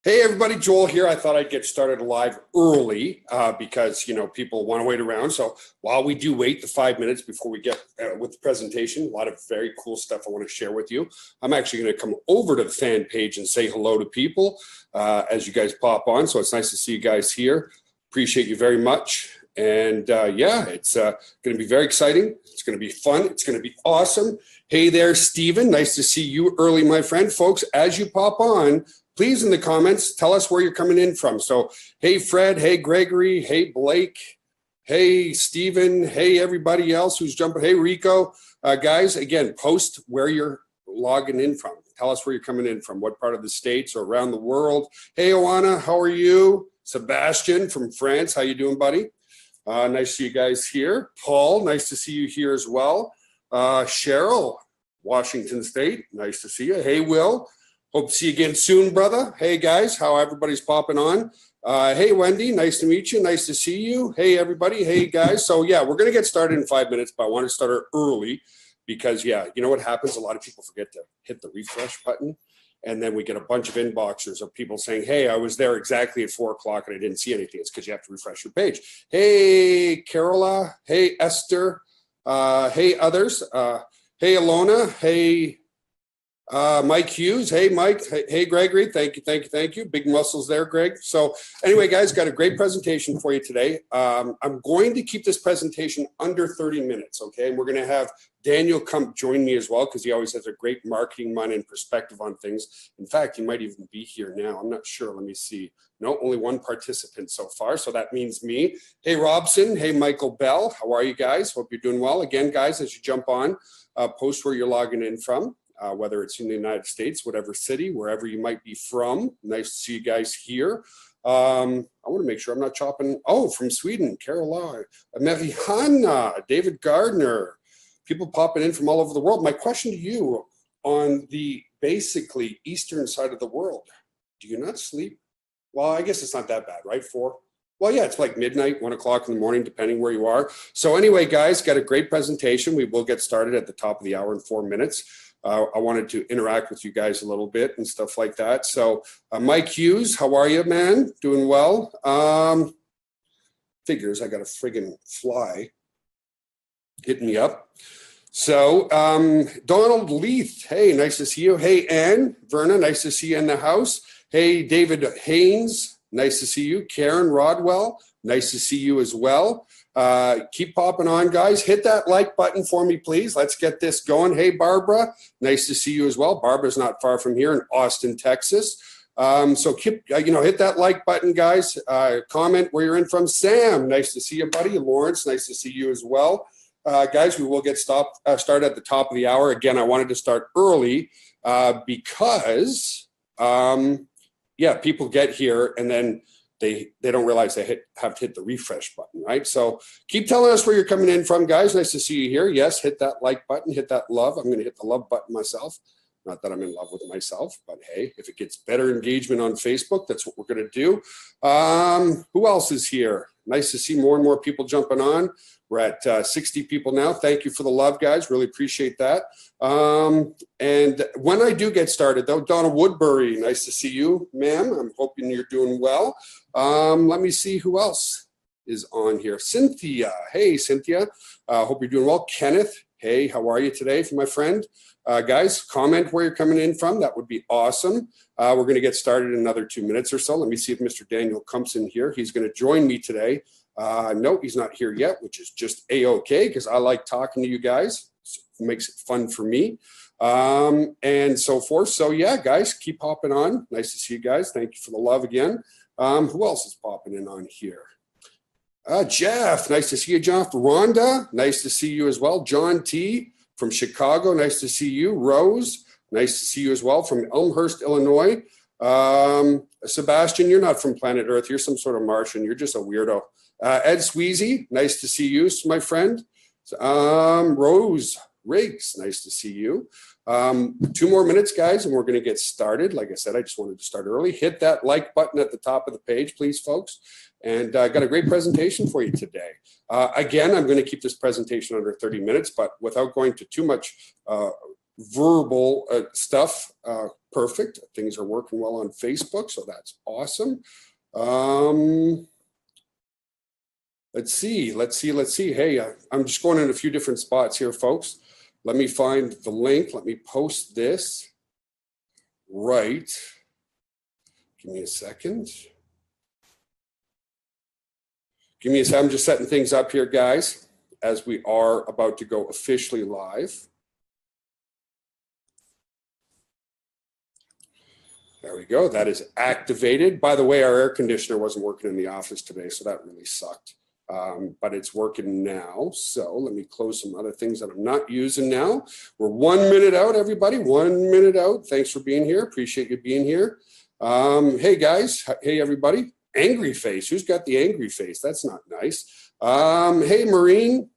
Hey everybody, Joel here. I thought I'd get started live early because people want to wait around. So while we do wait the 5 minutes before we get with the presentation, a lot of very cool stuff I want to share with you. I'm actually going to come over to the fan page and say hello to people as you guys pop on. So it's nice to see you guys here. Appreciate you very much. And it's going to be very exciting. It's going to be fun. It's going to be awesome. Hey there, Steven. Nice to see you early, my friend. Folks, as you pop on, please, in the comments, tell us where you're coming in from. So, hey, Fred. Hey, Gregory. Hey, Blake. Hey, Steven. Hey, everybody else who's jumping. Hey, Rico. Guys, again, post where you're logging in from. Tell us where you're coming in from, what part of the States or around the world. Hey, Oana, how are you? Sebastian from France. How you doing, buddy? Nice to see you guys here. Paul, nice to see you here as well. Cheryl, Washington State. Nice to see you. Hey, Will. Hope to see you again soon, brother. Hey, guys, how everybody's popping on. Hey, Wendy, nice to meet you. Nice to see you. Hey, everybody. Hey, guys. So, yeah, we're going to get started in 5 minutes, but I want to start early because, you know what happens? A lot of people forget to hit the refresh button, and then we get a bunch of inboxers of people saying, hey, I was there exactly at 4 o'clock and I didn't see anything. It's because you have to refresh your page. Hey, Carola. Hey, Esther. Hey, others. Hey, Alona. Hey, Mike Hughes. Hey, Mike. Hey, Gregory. Thank you. Big muscles there, Greg. So anyway, guys, got a great presentation for you today. I'm going to keep this presentation under 30 minutes, okay? And we're going to have Daniel come join me as well because he always has a great marketing mind and perspective on things. In fact, he might even be here now. I'm not sure. Let me see. No, only one participant so far, so that means me. Hey, Robson. Hey, Michael Bell. How are you guys? Hope you're doing well. Again, guys, as you jump on, post where you're logging in from. Whether it's in the United States, whatever city, wherever you might be from. Nice to see you guys here. I want to make sure I'm not chopping. Oh, from Sweden, Caroline, Marihanna, David Gardner. People popping in from all over the world. My question to you on the basically eastern side of the world, do you not sleep? Well, I guess it's not that bad, right? 4? Well, yeah, it's like midnight, 1 o'clock in the morning, depending where you are. So anyway, guys, got a great presentation. We will get started at the top of the hour in 4 minutes. I wanted to interact with you guys a little bit and stuff like that. So Mike Hughes, how are you, man? Doing well? Figures, I got a friggin' fly hitting me up. So Donald Leith, hey, nice to see you. Hey, Ann, Verna, nice to see you in the house. Hey, David Haynes, nice to see you. Karen Rodwell, nice to see you as well. Keep popping on, guys. Hit that like button for me, please. Let's get this going. Hey, Barbara, nice to see you as well. Barbara's not far from here in Austin, Texas. So keep, hit that like button, guys. Comment where you're in from. Sam, nice to see you, buddy. Lawrence, nice to see you as well. Guys, we will get started at the top of the hour. Again, I wanted to start early because, people get here and then they don't realize they have to hit the refresh button, right? So keep telling us where you're coming in from, guys. Nice to see you here. Yes, hit that like button, hit that love. I'm going to hit the love button myself. Not that I'm in love with myself, but hey, if it gets better engagement on Facebook, that's what we're going to do. Who else is here? Nice to see more and more people jumping on. We're at 60 people now. Thank you for the love, guys. Really appreciate that. And when I do get started, though, Donna Woodbury, nice to see you, ma'am. I'm hoping you're doing well. Let me see who else is on here. Cynthia. Hey, Cynthia. Hope you're doing well. Kenneth. Hey, how are you today, my friend? Guys, comment where you're coming in from. That would be awesome. We're going to get started in another 2 minutes or so. Let me see if Mr. Daniel comes in here. He's going to join me today. No, he's not here yet, which is just A-okay because I like talking to you guys. It makes it fun for me and so forth. So, yeah, guys, keep hopping on. Nice to see you guys. Thank you for the love again. Who else is popping in on here? Jeff, nice to see you, Jeff. Rhonda, nice to see you as well. John T. from Chicago, nice to see you. Rose, nice to see you as well from Elmhurst, Illinois. Sebastian, you're not from planet Earth. You're some sort of Martian. You're just a weirdo. Ed Sweezy, nice to see you, my friend. Rose Riggs, nice to see you. 2 more minutes, guys, and we're going to get started. Like I said, I just wanted to start early. Hit that like button at the top of the page, please, folks. And I got a great presentation for you today. Again, I'm going to keep this presentation under 30 minutes, but without going to too much verbal stuff. Perfect. Things are working well on Facebook, so that's awesome. Let's see. Hey, I'm just going in a few different spots here, folks. Let me find the link. Let me post this. Right. Give me a second. I'm just setting things up here, guys, as we are about to go officially live. There we go. That is activated. By the way, our air conditioner wasn't working in the office today, so that really sucked. But it's working now. So let me close some other things that I'm not using now. We're 1 minute out, everybody. 1 minute out. Thanks for being here. Appreciate you being here. Hey, guys. Hey, everybody. Angry face. Who's got the angry face? That's not nice. Hey, Maureen.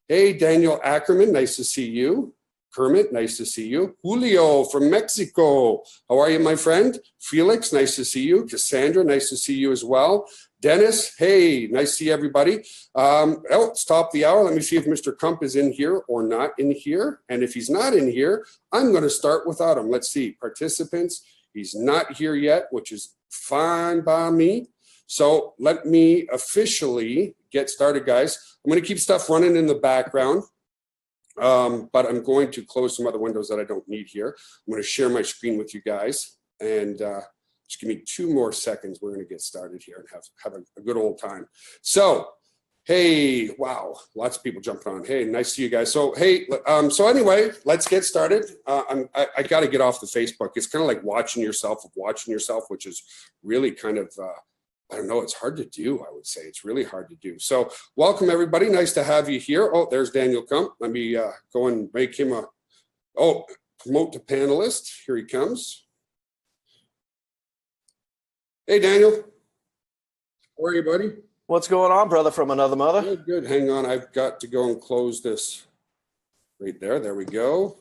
Hey, Daniel Ackerman. Nice to see you. Kermit, nice to see you. Julio from Mexico. How are you, my friend? Felix, nice to see you. Cassandra, nice to see you as well. Dennis, hey, nice to see everybody. It's top of the hour. Let me see if Mr. Kump is in here or not in here. And if he's not in here, I'm going to start without him. Let's see. Participants, he's not here yet, which is fine by me. So let me officially get started, guys. I'm going to keep stuff running in the background. But I'm going to close some other windows that I don't need here. I'm going to share my screen with you guys, and just give me 2 more seconds. We're going to get started here and have a good old time. So, hey, wow, lots of people jumping on. Hey, nice to see you guys. So, hey, so anyway, let's get started. I got to get off the Facebook. It's kind of like watching yourself, which is really kind of I don't know. It's hard to do, I would say. It's really hard to do. So welcome, everybody. Nice to have you here. Oh, there's Daniel Kump. Let me go and make him promote to panelist. Here he comes. Hey, Daniel. How are you, buddy? What's going on, brother from another mother? Good, good. Hang on. I've got to go and close this right there. There we go.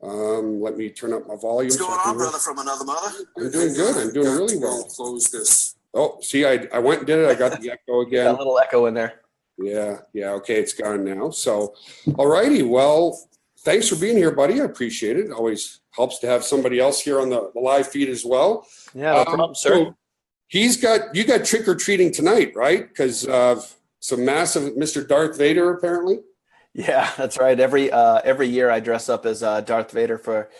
Let me turn up my volume. What's going on, brother from another mother? I'm doing good. I'm doing really well. Close this. Oh, see, I went and did it. I got the echo again. Got a little echo in there. Yeah. Okay, it's gone now. So, all righty. Well, thanks for being here, buddy. I appreciate it. Always helps to have somebody else here on the live feed as well. Yeah, no problem, sir. So you got trick or treating tonight, right? Because of some massive Mr. Darth Vader, apparently. Yeah, that's right. Every year I dress up as Darth Vader for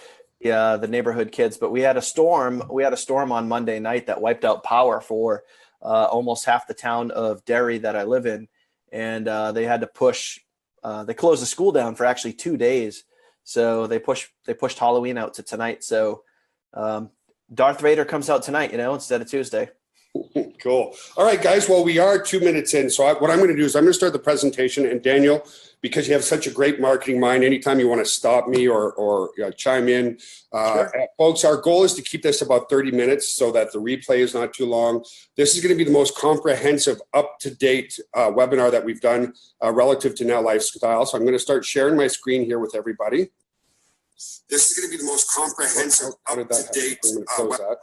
the neighborhood kids. But we had a storm. We had a storm on Monday night that wiped out power for almost half the town of Derry that I live in, and they had to push. They closed the school down for actually 2 days, so they pushed Halloween out to tonight. So Darth Vader comes out tonight, instead of Tuesday. Cool. All right, guys. Well, we are 2 minutes in. So what I'm going to do is I'm going to start the presentation. And Daniel, because you have such a great marketing mind, anytime you want to stop me or chime in, Sure. Folks, our goal is to keep this about 30 minutes so that the replay is not too long. This is going to be the most comprehensive, up-to-date webinar that we've done relative to Now Lifestyle. So I'm going to start sharing my screen here with everybody. This is going to be the most comprehensive, up-to-date webinar.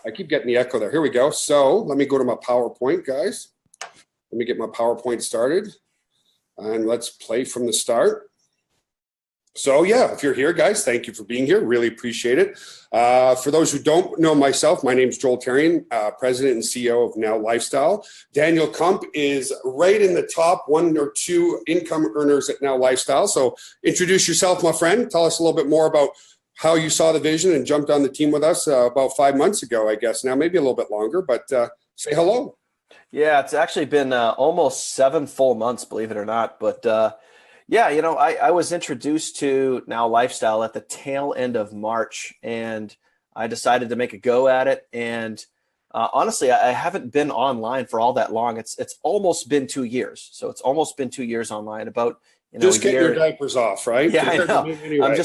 I keep getting the echo there. Here we go. So let me go to my PowerPoint, guys. Let me get my PowerPoint started. And let's play from the start. So yeah, if you're here, guys, thank you for being here. Really appreciate it. For those who don't know myself, my name's Joel Therrien, President and CEO of Now Lifestyle. Daniel Kump is right in the top 1 or 2 income earners at Now Lifestyle. So introduce yourself, my friend. Tell us a little bit more about how you saw the vision and jumped on the team with us about 5 months ago, I guess. Now, maybe a little bit longer, but say hello. Yeah, it's actually been almost 7 full months, believe it or not. But I was introduced to Now Lifestyle at the tail end of March, and I decided to make a go at it. And honestly, I haven't been online for all that long. It's almost been 2 years. So it's almost been 2 years online, about just get your diapers off, right? Yeah, I know. Anyway,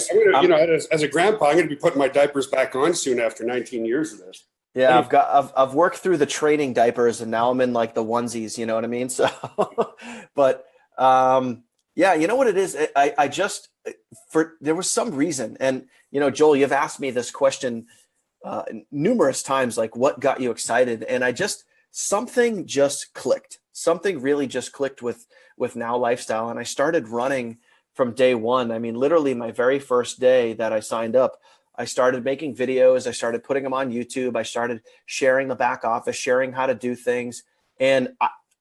as a grandpa, I'm going to be putting my diapers back on soon after 19 years of this. Yeah, I've worked through the training diapers, and now I'm in like the onesies. You know what I mean? So, but yeah, you know what it is? I just there was some reason, and Joel, you've asked me this question numerous times, like what got you excited, and something just clicked. Something really just clicked with Now Lifestyle, and I started running from day one. I mean, literally my very first day that I signed up, I started making videos. I started putting them on YouTube. I started sharing the back office, sharing how to do things. And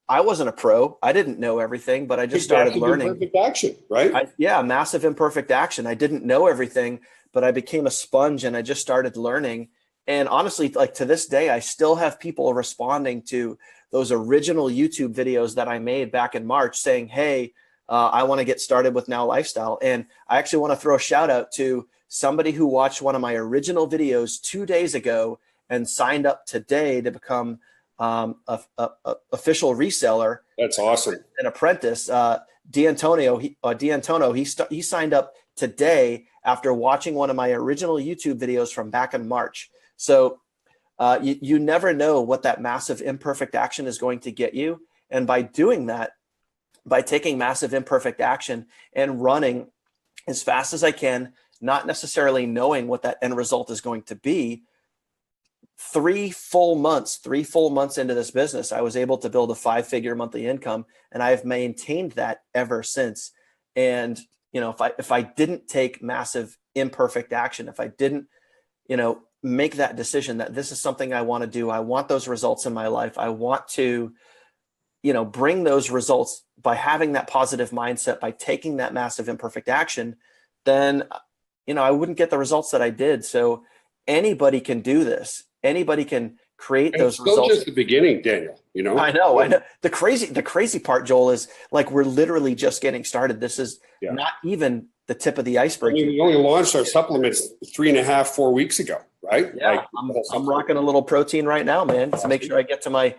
I wasn't a pro. I didn't know everything, but I just started learning. Perfect action, right? Yeah, massive imperfect action. I didn't know everything, but I became a sponge and I just started learning. And honestly, like to this day, I still have people responding to those original YouTube videos that I made back in March saying, hey, I want to get started with NOWLifestyle. And I actually want to throw a shout out to somebody who watched one of my original videos 2 days ago and signed up today to become a official reseller. That's awesome. An apprentice, D'Antonio. He signed up today after watching one of my original YouTube videos from back in March. So you never know what that massive imperfect action is going to get you. And by doing that, by taking massive imperfect action and running as fast as I can, not necessarily knowing what that end result is going to be, 3 full months into this business, I was able to build a 5-figure monthly income, and I've maintained that ever since. And, you know, if I didn't take massive imperfect action, if I didn't, you know, make that decision that this is something I want to do, I want those results in my life, I want to, you know, bring those results by having that positive mindset, by taking that massive imperfect action, then, you know, I wouldn't get the results that I did. So anybody can do this. Anybody can create those results. It's still just the beginning, Daniel, you know? I know. The crazy part, Joel, is like, we're literally just getting started. This is not even the tip of the iceberg. I mean, we only launched our supplements 3.5, 4 weeks ago, right? Yeah, like, I'm rocking a little protein right now, man, to make sure I get to my,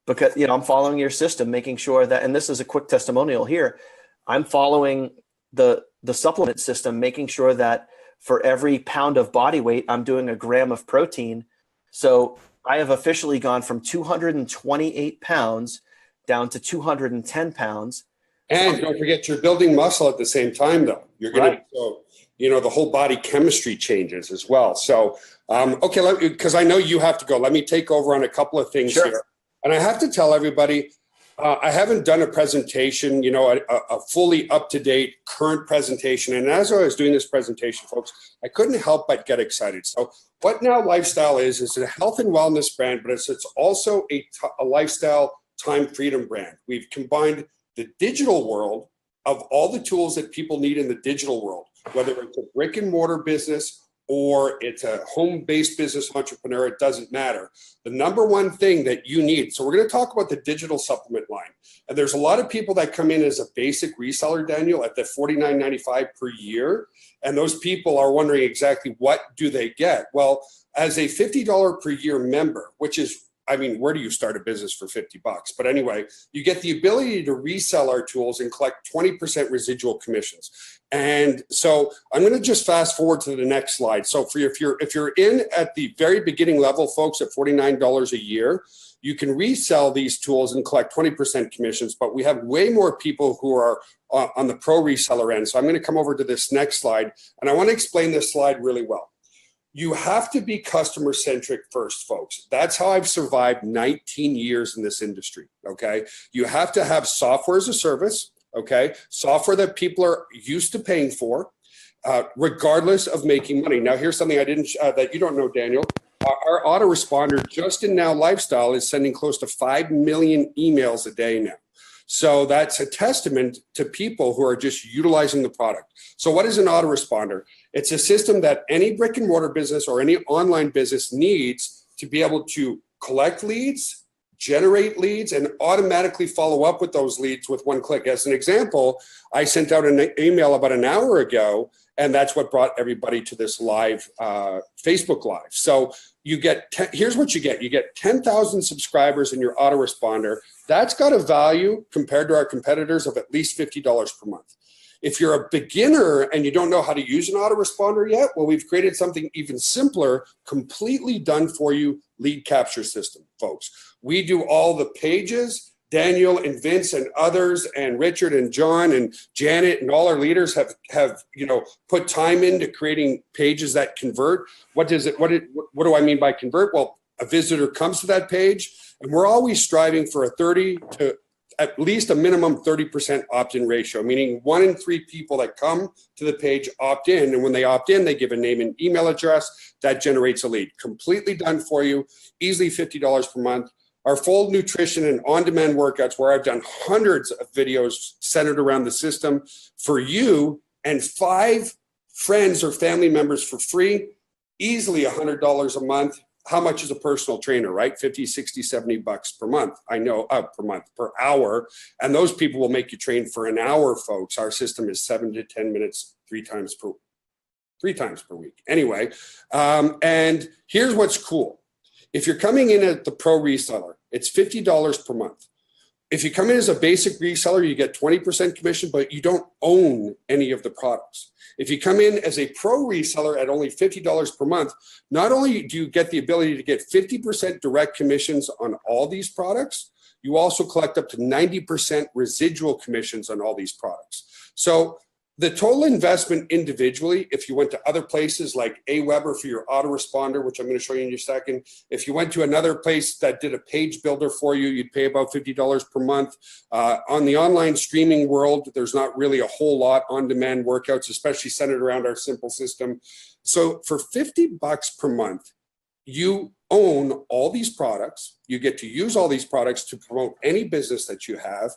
because, you know, I'm following your system, making sure that, and this is a quick testimonial here, I'm following the supplement system, making sure that for every pound of body weight, I'm doing a gram of protein. So I have officially gone from 228 pounds down to 210 pounds. And don't forget, you're building muscle at the same time, though. You're going to, so, you know, the whole body chemistry changes as well. So, okay, because I know you have to go. Let me take over on a couple of things here. And I have to tell everybody, I haven't done a presentation, you know, a fully up-to-date current presentation. And as I was doing this presentation, folks, I couldn't help but get excited. So what NOWLifestyle is a health and wellness brand, but it's also a lifestyle time freedom brand. We've combined the digital world of all the tools that people need in the digital world, whether it's a brick and mortar business or it's a home-based business entrepreneur, it doesn't matter. The number one thing that you need, so we're going to talk about the digital supplement line. And there's a lot of people that come in as a basic reseller, Daniel, at the $49.95 per year. And those people are wondering exactly what do they get? Well, as a $50 per year member, which is, I mean, where do you start a business for $50? But anyway, you get the ability to resell our tools and collect 20% residual commissions. And so I'm going to just fast forward to the next slide. So if you're in at the very beginning level, folks, at $49 a year, you can resell these tools and collect 20% commissions. But we have way more people who are on the pro reseller end. So I'm going to come over to this next slide, and I want to explain this slide really well. You have to be customer centric first, folks. That's how I've survived 19 years in this industry. Okay. You have to have software as a service. Okay. Software that people are used to paying for, regardless of making money. Now, here's something I didn't, that you don't know, Daniel. Our autoresponder just in NOWLifestyle is sending close to 5 million emails a day now. So that's a testament to people who are just utilizing the product. So what is an autoresponder? It's a system that any brick and mortar business or any online business needs to be able to collect leads, generate leads, and automatically follow up with those leads with one click. As an example, I sent out an email about an hour ago, and that's what brought everybody to this live Facebook Live. So you get, here's what you get. You get 10,000 subscribers in your autoresponder. That's got a value compared to our competitors of at least $50 per month. If you're a beginner and you don't know how to use an autoresponder yet, well, we've created something even simpler, completely done for you lead capture system, folks. We do all the pages. Daniel and Vince and others and Richard and John and Janet and all our leaders have put time into creating pages that convert. What do I mean by convert? Well, a visitor comes to that page, and we're always striving for a 30 to at least a minimum 30% opt-in ratio, meaning 1 in 3 people that come to the page opt in. And when they opt in, they give a name and email address that generates a lead. Completely done for you, easily $50 per month. Our full nutrition and on-demand workouts, where I've done hundreds of videos centered around the system for you and 5 friends or family members for free, easily $100 a month. How much is a personal trainer, right? 50, 60, 70 bucks per month. I know, per hour. And those people will make you train for an hour, folks. Our system is 7 to 10 minutes, 3 times per week. Anyway, and here's what's cool. If you're coming in at the pro reseller, it's $50 per month. If you come in as a basic reseller, you get 20% commission, but you don't own any of the products. If you come in as a pro reseller at only $50 per month, not only do you get the ability to get 50% direct commissions on all these products, you also collect up to 90% residual commissions on all these products. So the total investment individually, if you went to other places like Aweber for your autoresponder, which I'm going to show you in a second, if you went to another place that did a page builder for you, you'd pay about $50 per month. On the online streaming world, there's not really a whole lot on-demand workouts, especially centered around our simple system. So for $50 per month, you own all these products. You get to use all these products to promote any business that you have.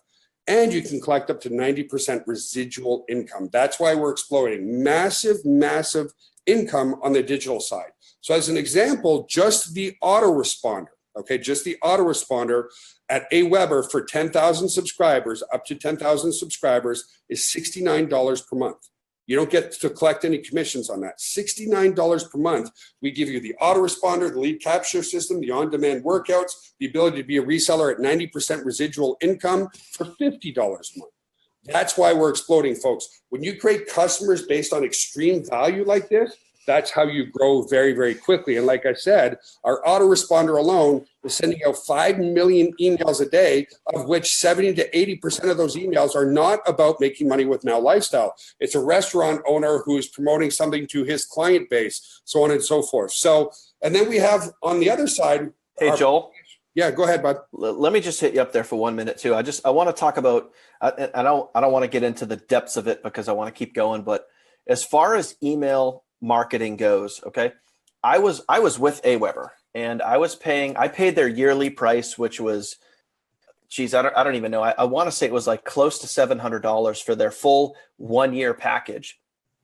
And you can collect up to 90% residual income. That's why we're exploring massive, massive income on the digital side. So as an example, just the autoresponder, okay, just the autoresponder at Aweber for 10,000 subscribers, up to 10,000 subscribers, is $69 per month. You don't get to collect any commissions on that. $69 per month. We give you the autoresponder, the lead capture system, the on-demand workouts, the ability to be a reseller at 90% residual income for $50 a month. That's why we're exploding, folks. When you create customers based on extreme value like this, that's how you grow very, very quickly. And like I said, our autoresponder alone is sending out 5 million emails a day, of which 70 to 80% of those emails are not about making money with NOWLifestyle. It's a restaurant owner who is promoting something to his client base, so on and so forth. So, and then we have on the other side. Hey, Joel. Yeah, go ahead, bud. Let me just hit you up there for 1 minute too. I want to talk about, I don't want to get into the depths of it because I want to keep going, but as far as email marketing goes, okay, I was with Aweber and I paid their yearly price, which was, geez, I don't even know. I want to say it was like close to $700 for their full 1 year package.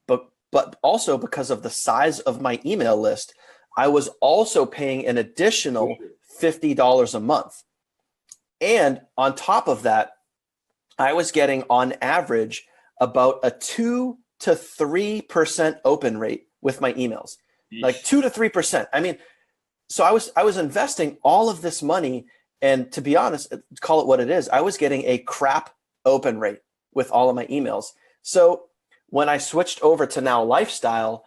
But also because of the size of my email list, I was also paying an additional $50 a month. And on top of that, I was getting on average about a 2 to 3% open rate with my emails. Yeesh. Like 2 to 3%. I mean, so I was investing all of this money, and to be honest, call it what it is, I was getting a crap open rate with all of my emails. So when I switched over to NOWLifestyle,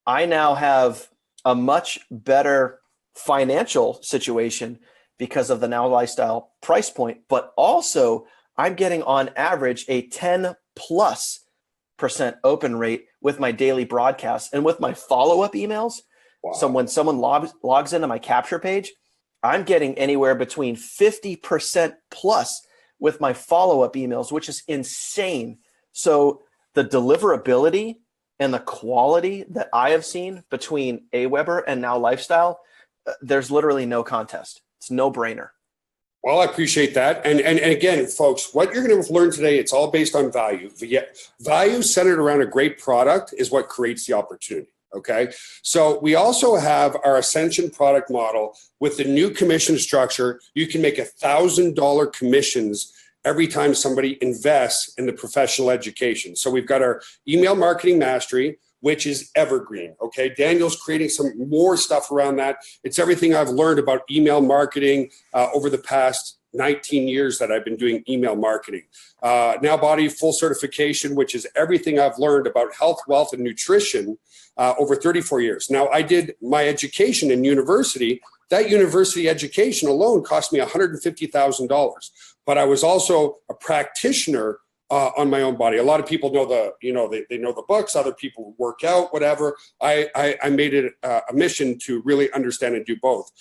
I now have a much better financial situation because of the NOWLifestyle price point, but also I'm getting on average a 10+% open rate with my daily broadcasts and with my follow-up emails. Wow. So when someone logs into my capture page, I'm getting anywhere between 50% plus with my follow-up emails, which is insane. So the deliverability and the quality that I have seen between Aweber and NOWLifestyle, there's literally no contest. It's no brainer. Well, I appreciate that. And again, folks, what you're going to learn today, it's all based on value. Value centered around a great product is what creates the opportunity. Okay. So we also have our Ascension product model with the new commission structure. You can make $1,000 commissions every time somebody invests in the professional education. So we've got our email marketing mastery, which is evergreen. Okay. Daniel's creating some more stuff around that. It's everything I've learned about email marketing over the past 19 years that I've been doing email marketing. Now Body full certification, which is everything I've learned about health, wealth, and nutrition over 34 years. Now I did my education in university. That university education alone cost me $150,000. But I was also a practitioner on my own body. A lot of people know they know the books, other people work out, whatever. I made it a mission to really understand and do both.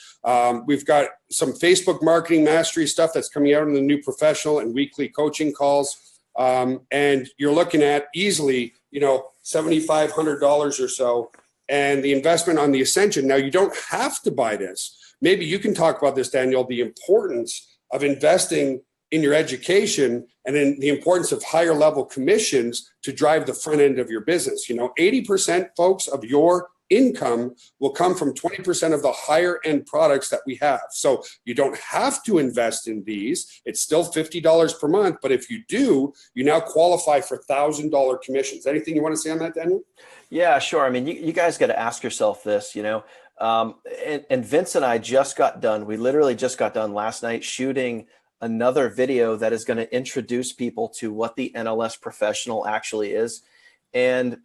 We've got some Facebook marketing mastery stuff that's coming out in the new professional and weekly coaching calls. And you're looking at easily, $7,500 or so. And the investment on the Ascension. Now, you don't have to buy this. Maybe you can talk about this, Daniel, the importance of investing in your education and in the importance of higher level commissions to drive the front end of your business. 80%, folks, of your income will come from 20% of the higher end products that we have. So you don't have to invest in these. It's still $50 per month. But if you do, you now qualify for $1,000 commissions. Anything you want to say on that, Daniel? Yeah, sure. I mean, you guys got to ask yourself this, and Vince and I just got done. We literally just got done last night shooting another video that is going to introduce people to what the NLS professional actually is. And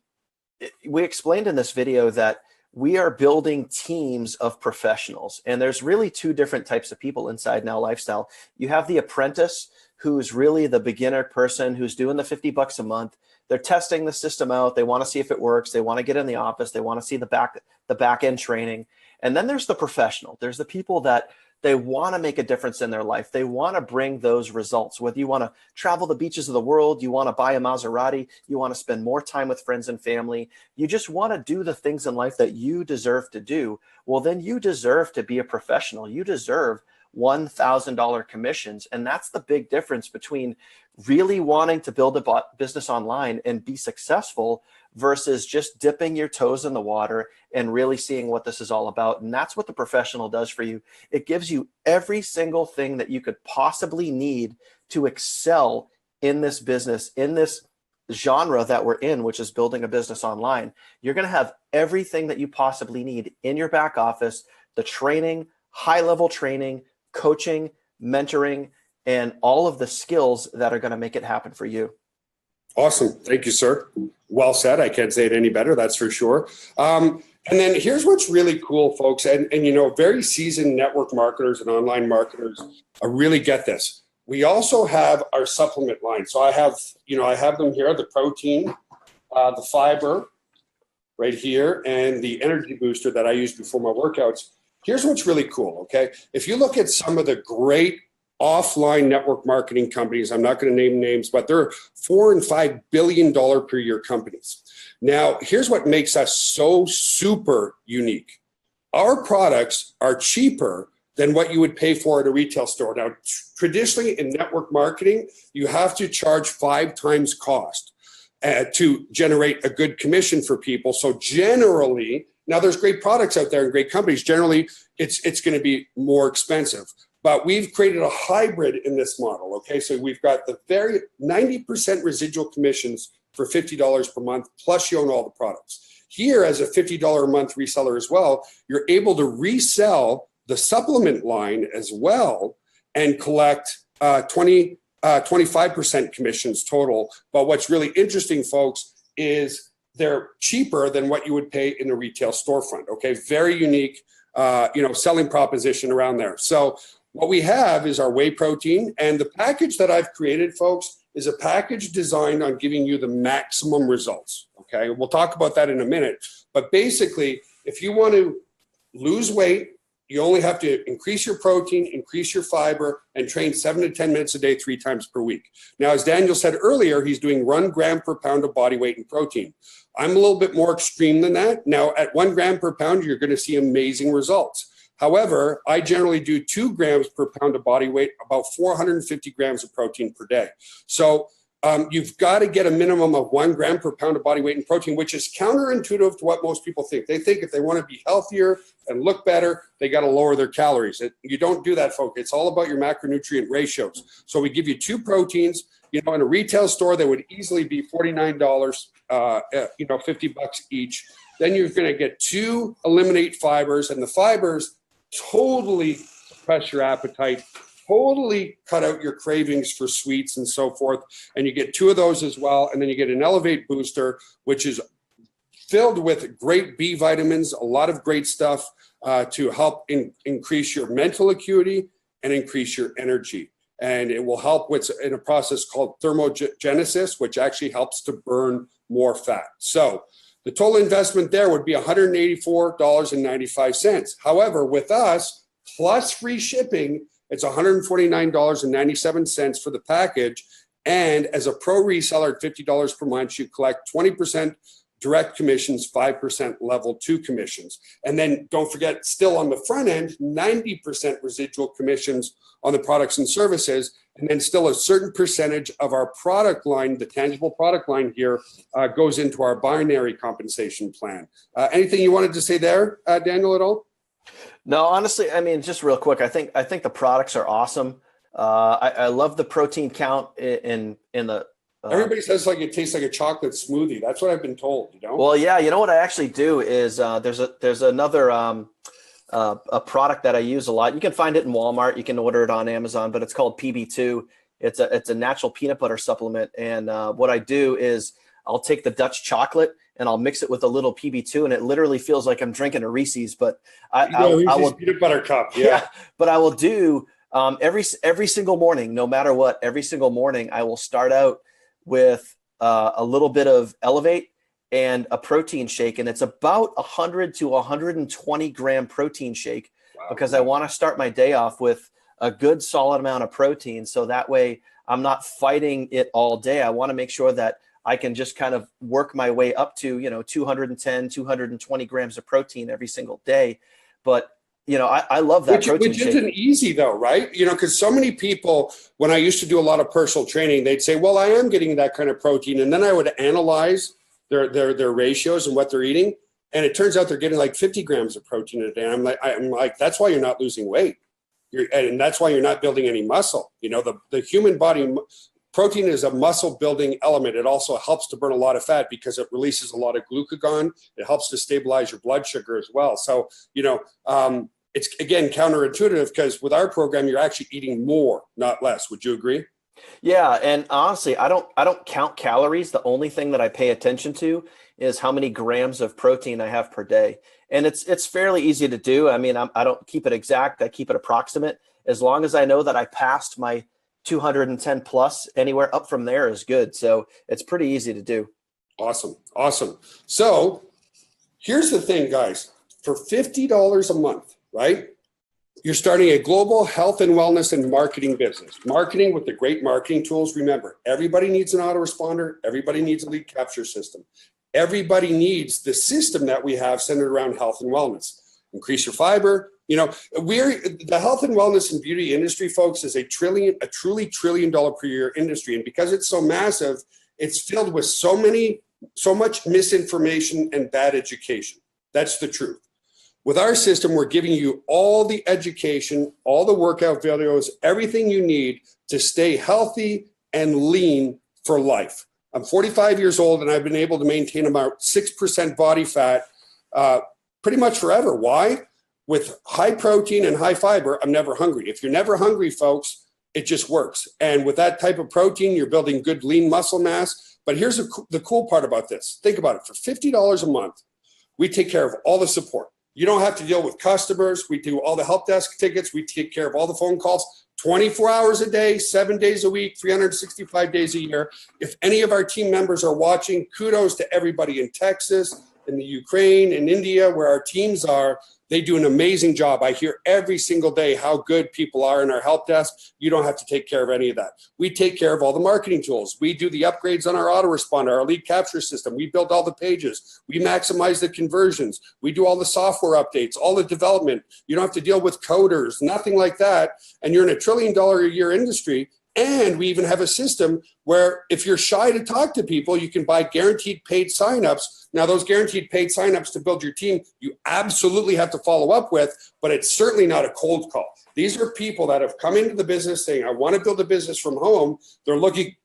we explained in this video that we are building teams of professionals. And there's really two different types of people inside NOWLifestyle. You have the apprentice, who's really the beginner person who's doing the $50 a month. They're testing the system out. They want to see if it works. They want to get in the office. They want to see the back end training. And then there's the professional. There's the people that they want to make a difference in their life. They want to bring those results. Whether you want to travel the beaches of the world, you want to buy a Maserati, you want to spend more time with friends and family, you just want to do the things in life that you deserve to do, well, then you deserve to be a professional. You deserve $1,000 commissions. And that's the big difference between really wanting to build a business online and be successful versus just dipping your toes in the water and really seeing what this is all about. And that's what the professional does for you. It gives you every single thing that you could possibly need to excel in this business, in this genre that we're in, which is building a business online. You're going to have everything that you possibly need in your back office, the training, high-level training, coaching, mentoring, and all of the skills that are going to make it happen for you. Awesome. Thank you, sir. Well said. I can't say it any better. That's for sure. And then here's what's really cool, folks. And very seasoned network marketers and online marketers really get this. We also have our supplement line. So I have them here, the protein, the fiber right here, and the energy booster that I use before my workouts. Here's what's really cool, okay? If you look at some of the great offline network marketing companies, I'm not going to name names, but they're $4 and $5 billion per year companies. Now, here's what makes us so super unique. Our products are cheaper than what you would pay for at a retail store. Now, traditionally in network marketing, you have to charge 5 times cost to generate a good commission for people. So generally, now there's great products out there and great companies. Generally, it's going to be more expensive. But we've created a hybrid in this model, okay? So we've got the very 90% residual commissions for $50 per month, plus you own all the products. Here, as a $50 a month reseller as well, you're able to resell the supplement line as well and collect 25% commissions total. But what's really interesting, folks, is they're cheaper than what you would pay in a retail storefront, okay? Very unique, selling proposition around there. So what we have is our whey protein, and the package that I've created, folks, is a package designed on giving you the maximum results, okay? We'll talk about that in a minute. But basically, if you want to lose weight, you only have to increase your protein, increase your fiber, and train 7 to 10 minutes a day, 3 times per week. Now, as Daniel said earlier, he's doing 1 gram per pound of body weight in protein. I'm a little bit more extreme than that. Now, at 1 gram per pound, you're going to see amazing results. However, I generally do 2 grams per pound of body weight, about 450 grams of protein per day. So you've got to get a minimum of 1 gram per pound of body weight in protein, which is counterintuitive to what most people think. They think if they want to be healthier and look better, they got to lower their calories. You don't do that, folks. It's all about your macronutrient ratios. So we give you 2 proteins. In a retail store, they would easily be $49, $50 each. Then you're going to get 2 eliminate fibers, and the fibers totally suppress your appetite, totally cut out your cravings for sweets and so forth. And you get 2 of those as well. And then you get an Elevate Booster, which is filled with great B vitamins, a lot of great stuff to help increase your mental acuity and increase your energy. and it will help with in a process called thermogenesis, which actually helps to burn more fat. So the total investment there would be $184.95. However, with us, plus free shipping, it's $149.97 for the package. And as a pro reseller at $50 per month, you collect 20% direct commissions, 5% level 2 commissions. And then don't forget, still on the front end, 90% residual commissions on the products and services. And then still a certain percentage of our product line, the tangible product line here, goes into our binary compensation plan. Anything you wanted to say there, Daniel, at all? No, honestly, I mean, just real quick, I think the products are awesome. I love the protein count in the. Everybody says like it tastes like a chocolate smoothie. That's what I've been told. You know. Well, yeah, you know what I actually do is there's another a product that I use a lot. You can find it in Walmart. You can order it on Amazon, but it's called PB2. It's a natural peanut butter supplement, and what I do is I'll take the Dutch chocolate and I'll mix it with a little PB2, and it literally feels like I'm drinking a Reese's. But I will peanut butter cup. Yeah. But I will do every single morning, no matter what. Every single morning, I will start out with a little bit of Elevate and a protein shake, and it's about 100 to 120 gram protein shake. Wow. Because I want to start my day off with a good solid amount of protein, so that way I'm not fighting it all day. I want to make sure that I can just kind of work my way up to 210, 220 grams of protein every single day. But I love that protein which shake. Isn't easy though, right? Because so many people, when I used to do a lot of personal training, they'd say, well, I am getting that kind of protein. And then I would analyze their ratios and what they're eating. And it turns out they're getting like 50 grams of protein a day. I'm like, that's why you're not losing weight. And that's why you're not building any muscle. The human body, protein is a muscle building element. It also helps to burn a lot of fat because it releases a lot of glucagon. It helps to stabilize your blood sugar as well. So, it's, again, counterintuitive because with our program, you're actually eating more, not less. Would you agree? Yeah. And honestly, I don't count calories. The only thing that I pay attention to is how many grams of protein I have per day. And it's fairly easy to do. I mean, I don't keep it exact. I keep it approximate. As long as I know that I passed my 210 plus, anywhere up from there is good. So it's pretty easy to do. Awesome. So here's the thing, guys. For $50 a month, right? You're starting a global health and wellness and marketing business. Marketing with the great marketing tools. Remember, everybody needs an autoresponder. Everybody needs a lead capture system. Everybody needs the system that we have centered around health and wellness. Increase your fiber. The health and wellness and beauty industry, folks, is a truly $1 trillion per year industry. And because it's so massive, it's filled with so much misinformation and bad education. That's the truth. With our system, we're giving you all the education, all the workout videos, everything you need to stay healthy and lean for life. I'm 45 years old and I've been able to maintain about 6% body fat pretty much forever. Why? With high protein and high fiber, I'm never hungry. If you're never hungry, folks, it just works. And with that type of protein, you're building good lean muscle mass. But here's the cool part about this. Think about it. For $50 a month, we take care of all the support. You don't have to deal with customers. We do all the help desk tickets. We take care of all the phone calls 24 hours a day, 7 days a week, 365 days a year. If any of our team members are watching, kudos to everybody in Texas, in the Ukraine, in India, where our teams are. They do an amazing job. I hear every single day how good people are in our help desk. You don't have to take care of any of that. We take care of all the marketing tools. We do the upgrades on our autoresponder, our lead capture system. We build all the pages. We maximize the conversions. We do all the software updates, all the development. You don't have to deal with coders, nothing like that. And you're in $1 trillion a year industry. And we even have a system where if you're shy to talk to people, you can buy guaranteed paid signups. Now, those guaranteed paid signups to build your team, you absolutely have to follow up with, but it's certainly not a cold call. These are people that have come into the business saying, I want to build a business from home. They're looking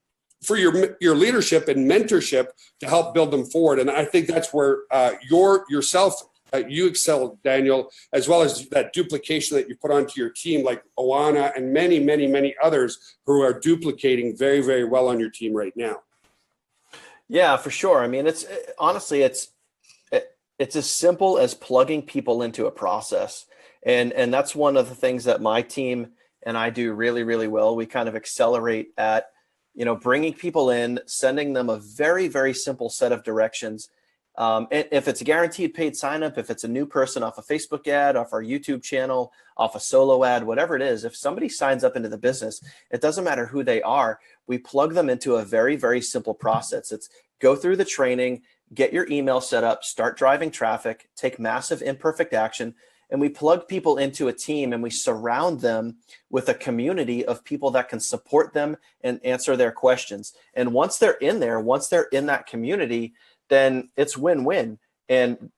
for your leadership and mentorship to help build them forward. And I think that's where you excel, Daniel, as well as that duplication that you put onto your team, like Oana and many, many, many others who are duplicating very, very well on your team right now. Yeah, for sure. I mean, it's as simple as plugging people into a process. And that's one of the things that my team and I do really, really well. We kind of accelerate at, bringing people in, sending them a very, very simple set of directions. And if it's a guaranteed paid sign up, if it's a new person off a Facebook ad, off our YouTube channel, off a solo ad, whatever it is, if somebody signs up into the business, it doesn't matter who they are. We plug them into a very, very simple process. It's go through the training, get your email set up, start driving traffic, take massive imperfect action. And we plug people into a team and we surround them with a community of people that can support them and answer their questions. And once they're in there, once they're in that community, then it's win-win. And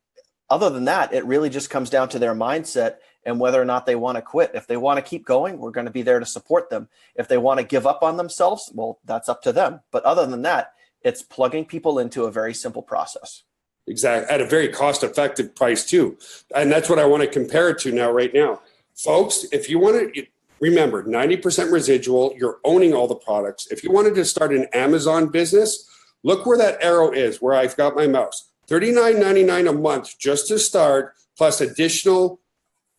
other than that, it really just comes down to their mindset and whether or not they want to quit. If they want to keep going, we're going to be there to support them. If they want to give up on themselves, well, that's up to them. But other than that, it's plugging people into a very simple process. Exactly. At a very cost-effective price too. And that's what I want to compare it to right now. Folks, if you want to remember 90% residual, you're owning all the products. If you wanted to start an Amazon business, look where that arrow is, where I've got my mouse. $39.99 a month just to start, plus additional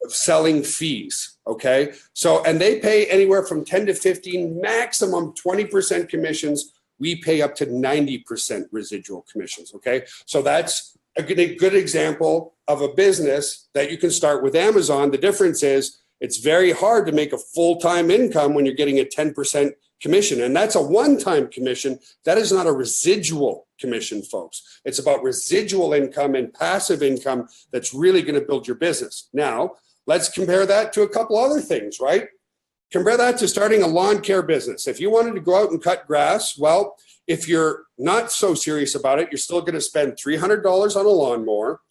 selling fees. Okay. So, and they pay anywhere from 10 to 15, maximum 20% commissions. We pay up to 90% residual commissions. Okay. So that's a good example of a business that you can start with Amazon. The difference is it's very hard to make a full-time income when you're getting a 10% commission. And that's a one-time commission. That is not a residual commission, folks. It's about residual income and passive income that's really going to build your business. Now, let's compare that to a couple other things, right? Compare that to starting a lawn care business. If you wanted to go out and cut grass, well, if you're not so serious about it, you're still going to spend $300 on a lawnmower.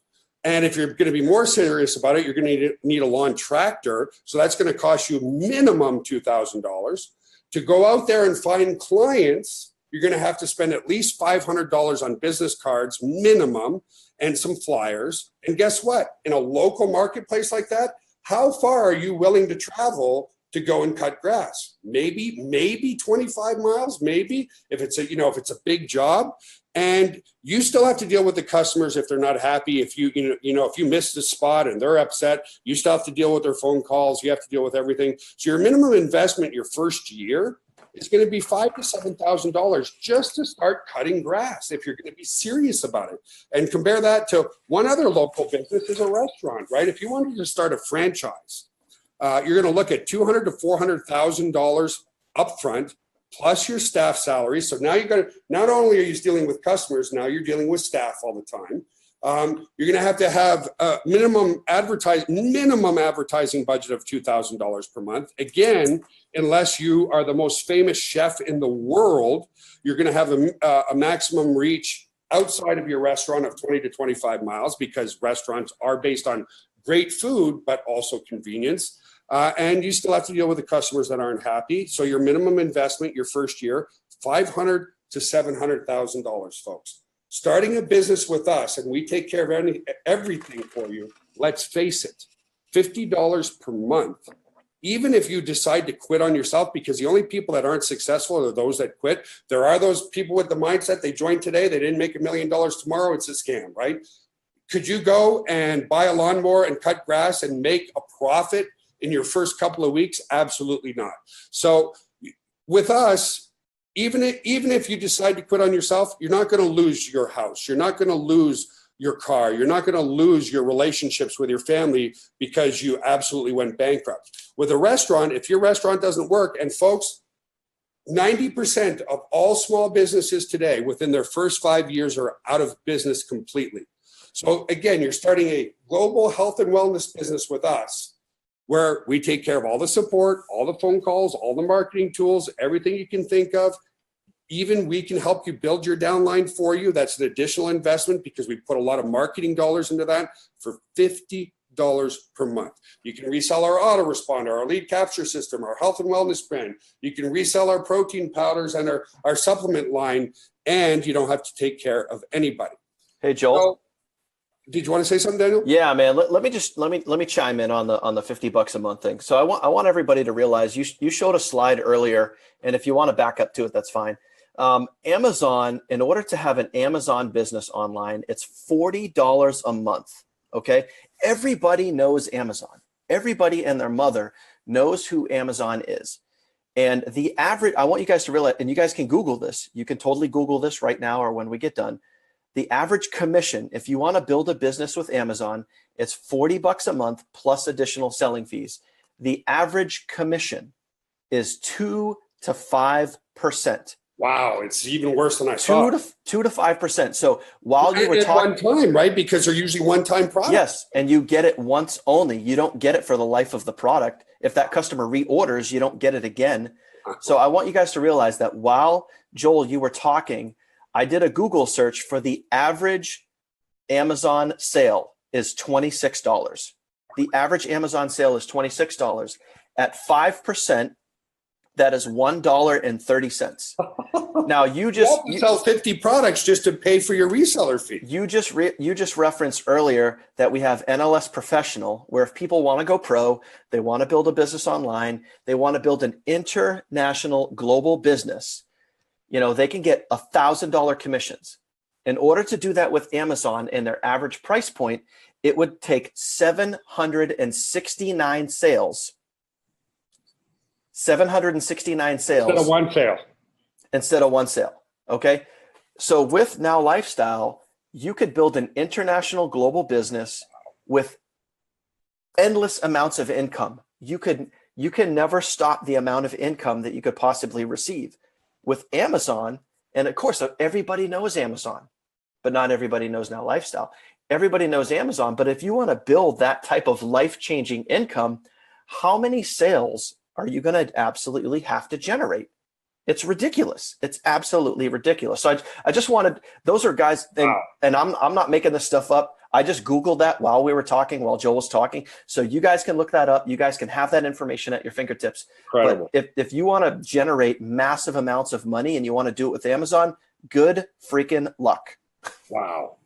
And if you're going to be more serious about it, you're going to need a lawn tractor. So that's going to cost you minimum $2,000. To go out there and find clients, you're going to have to spend at least $500 on business cards minimum and some flyers. And guess what? In a local marketplace like that, how far are you willing to travel to go and cut grass? Maybe 25 miles, maybe if it's a big job. And you still have to deal with the customers if they're not happy. If if you miss the spot and they're upset, you still have to deal with their phone calls. You have to deal with everything. So your minimum investment your first year is going to be $5,000 to $7,000 just to start cutting grass if you're going to be serious about it. And compare that to one other local business is a restaurant, right? If you wanted to start a franchise, you're going to look at $200,000 to $400,000 upfront, plus your staff salary. So now not only are you dealing with customers, now you're dealing with staff all the time. You're going to have a minimum advertising budget of $2,000 per month. Again, unless you are the most famous chef in the world, you're going to have a maximum reach outside of your restaurant of 20 to 25 miles because restaurants are based on great food, but also convenience. And you still have to deal with the customers that aren't happy. So your minimum investment your first year, $500,000 to $700,000, folks. Starting a business with us, and we take care of everything for you. Let's face it, $50 per month. Even if you decide to quit on yourself, because the only people that aren't successful are those that quit. There are those people with the mindset they joined today, they didn't make $1 million tomorrow. It's a scam, right? Could you go and buy a lawnmower and cut grass and make a profit in your first couple of weeks? Absolutely not. So with us, even if you decide to quit on yourself, you're not going to lose your house. You're not going to lose your car. You're not going to lose your relationships with your family because you absolutely went bankrupt. With a restaurant, if your restaurant doesn't work, and folks, 90% of all small businesses today within their first 5 years are out of business completely. So again, you're starting a global health and wellness business with us, where we take care of all the support, all the phone calls, all the marketing tools, everything you can think of. Even we can help you build your downline for you. That's an additional investment because we put a lot of marketing dollars into that for $50 per month. You can resell our autoresponder, our lead capture system, our health and wellness brand. You can resell our protein powders and our supplement line, and you don't have to take care of anybody. Hey, Joel. So, did you want to say something, Daniel? Yeah, man. Let me chime in on the $50 a month thing. So I want everybody to realize you showed a slide earlier, and if you want to back up to it, that's fine. Amazon, in order to have an Amazon business online, it's $40 a month. Okay, everybody knows Amazon. Everybody and their mother knows who Amazon is. And the average, I want you guys to realize, and you guys can Google this. You can totally Google this right now or when we get done. The average commission, if you want to build a business with Amazon, it's $40 a month plus additional selling fees. The average commission is 2 to 5%. Wow, it's even worse than I thought. 2 to 5%. So while you were talking, one time, right? Because they're usually one-time products. yes, and you get it once only. You don't get it for the life of the product. If that customer reorders, you don't get it again. So I want you guys to realize that while, Joel, you were talking, I did a Google search for the average Amazon sale is $26. The average Amazon sale is $26. At 5%, that is $1.30. Now you sell 50 products just to pay for your reseller fee. You just referenced earlier that we have NLS Professional, where if people want to go pro, they want to build a business online, they want to build an international global business, they can get $1,000 commissions. In order to do that with Amazon and their average price point, it would take 769 sales. 769 sales. Instead of one sale. Okay. So with NOWLifestyle, you could build an international global business with endless amounts of income. You can never stop the amount of income that you could possibly receive. With Amazon, and of course, everybody knows Amazon, but not everybody knows NOWLifestyle. Everybody knows Amazon, but if you want to build that type of life-changing income, how many sales are you going to absolutely have to generate? It's ridiculous. It's absolutely ridiculous. So I just wanted, those are guys, and I'm not making this stuff up. I just Googled that while we were talking, while Joel was talking. So you guys can look that up. You guys can have that information at your fingertips. Incredible. But if you want to generate massive amounts of money and you want to do it with Amazon, good freaking luck. Wow.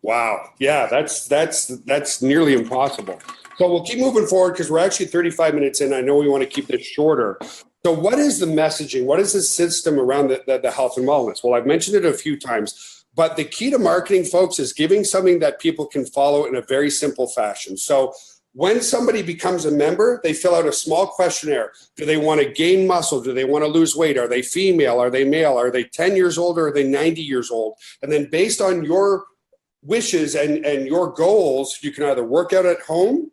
Yeah, that's nearly impossible. So we'll keep moving forward because we're actually 35 minutes in. I know we want to keep this shorter. So what is the messaging? What is the system around the health and wellness? Well, I've mentioned it a few times, but the key to marketing, folks, is giving something that people can follow in a very simple fashion. So when somebody becomes a member, they fill out a small questionnaire. Do they want to gain muscle? Do they want to lose weight? Are they female? Are they male? Are they 10 years old or are they 90 years old? And then based on your wishes and your goals, you can either work out at home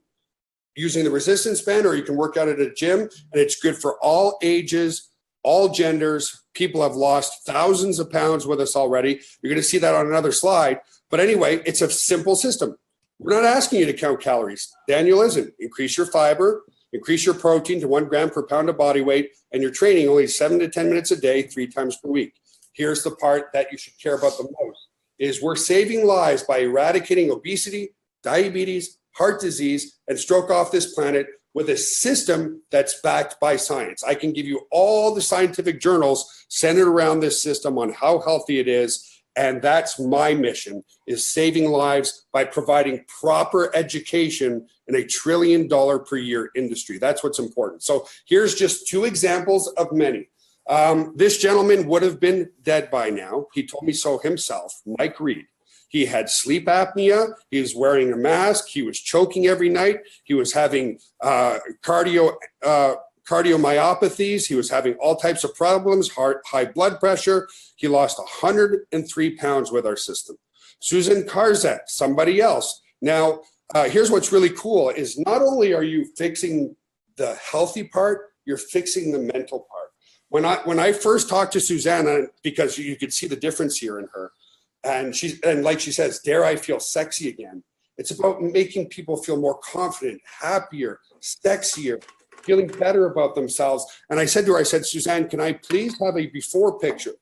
using the resistance band, or you can work out at a gym, and it's good for all ages, all genders. People have lost thousands of pounds with us already. You're going to see that on another slide. But anyway, it's a simple system. We're not asking you to count calories. Daniel isn't. Increase your fiber, increase your protein to 1 gram per pound of body weight, and you're training only 7 to 10 minutes a day, 3 times per week. Here's the part that you should care about the most, is we're saving lives by eradicating obesity, diabetes, heart disease, and stroke off this planet with a system that's backed by science. I can give you all the scientific journals centered around this system on how healthy it is. And that's my mission, is saving lives by providing proper education in a $1 trillion per year industry. That's what's important. So here's just 2 examples of many. This gentleman would have been dead by now. He told me so himself, Mike Reed. He had sleep apnea. He was wearing a mask. He was choking every night. He was having cardiomyopathies. He was having all types of problems, high blood pressure. He lost 103 pounds with our system. Susan Karzak, somebody else. Now, here's what's really cool is not only are you fixing the healthy part, you're fixing the mental part. When I first talked to Susanna, because you could see the difference here in her, and like she says, dare I feel sexy again? It's about making people feel more confident, happier, sexier, feeling better about themselves. And I said to her, Suzanne, can I please have a before picture?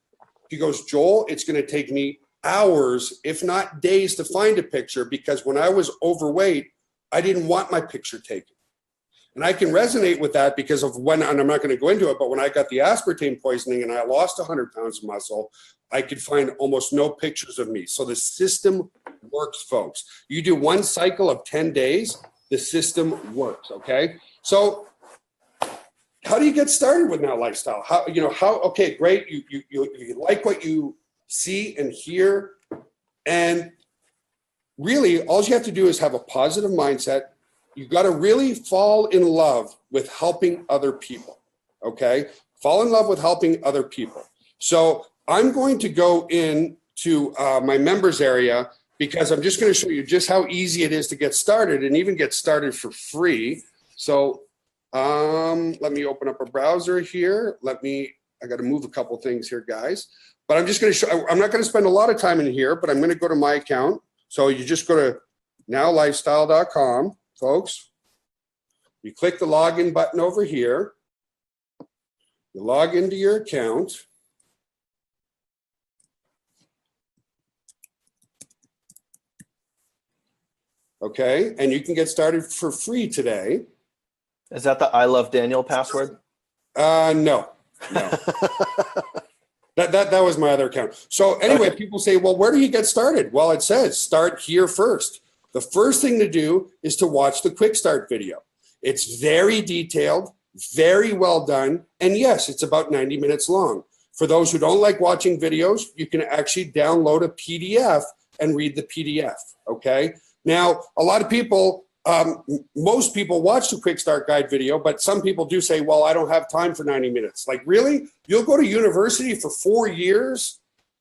She goes, Joel, it's going to take me hours, if not days, to find a picture, because when I was overweight, I didn't want my picture taken. And I can resonate with that because of and I'm not going to go into it, but when I got the aspartame poisoning and I lost 100 pounds of muscle, I could find almost no pictures of me. So the system works, folks. You do 1 cycle of 10 days, the system works, okay? So how do you get started with NOWLifestyle? Okay, great. You like what you see and hear. And really, all you have to do is have a positive mindset, you got to really fall in love with helping other people. Okay. Fall in love with helping other people. So I'm going to go into my members area because I'm just going to show you just how easy it is to get started and even get started for free. So let me open up a browser here. I got to move a couple things here, guys. But I'm just going to show, I'm not going to spend a lot of time in here, but I'm going to go to my account. So you just go to NOWLifestyle.com, folks. You click the login button over here. You log into your account. Okay, and you can get started for free today. Is that the I Love Daniel password? No. That was my other account. So anyway, okay. People say, well, where do you get started? Well, it says start here first. The first thing to do is to watch the quick start video. It's very detailed, very well done. And yes, it's about 90 minutes long. For those who don't like watching videos, you can actually download a PDF and read the PDF, okay? Now, a lot of people, most people watch the quick start guide video, but some people do say, well, I don't have time for 90 minutes. Like, really? You'll go to university for 4 years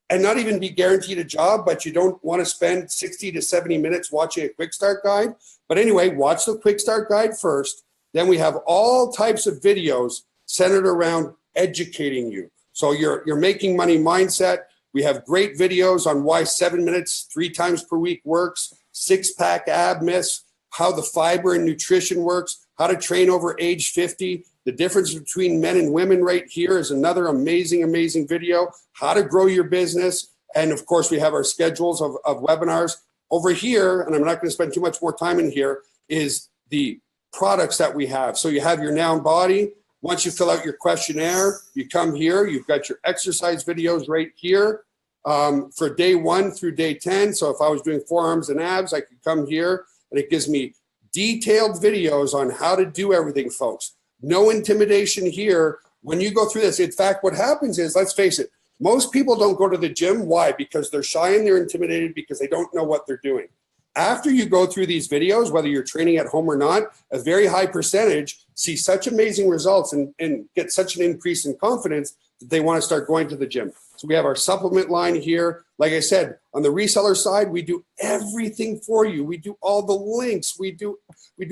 and not even be guaranteed a job, but you don't want to spend 60 to 70 minutes watching a quick start guide? But anyway, watch the quick start guide first. Then we have all types of videos centered around educating you. So you're making money mindset. We have great videos on why 7 minutes 3 times per week works, 6-pack ab myths, how the fiber and nutrition works, how to train over age 50. The difference between men and women right here is another amazing, amazing video. How to grow your business. And of course, we have our schedules of webinars. Over here, and I'm not going to spend too much more time in here, is the products that we have. So you have your Noun Body. Once you fill out your questionnaire, you come here. You've got your exercise videos right here for day 1 through day 10. So if I was doing forearms and abs, I could come here and it gives me detailed videos on how to do everything, folks. No intimidation here when you go through this. In fact, what happens is, let's face it, most people don't go to the gym. Why? Because they're shy and they're intimidated because they don't know what they're doing. After you go through these videos, whether you're training at home or not, a very high percentage see such amazing results and get such an increase in confidence that they want to start going to the gym. So we have our supplement line here. Like I said, on the reseller side, we do everything for you. We do all the links. We do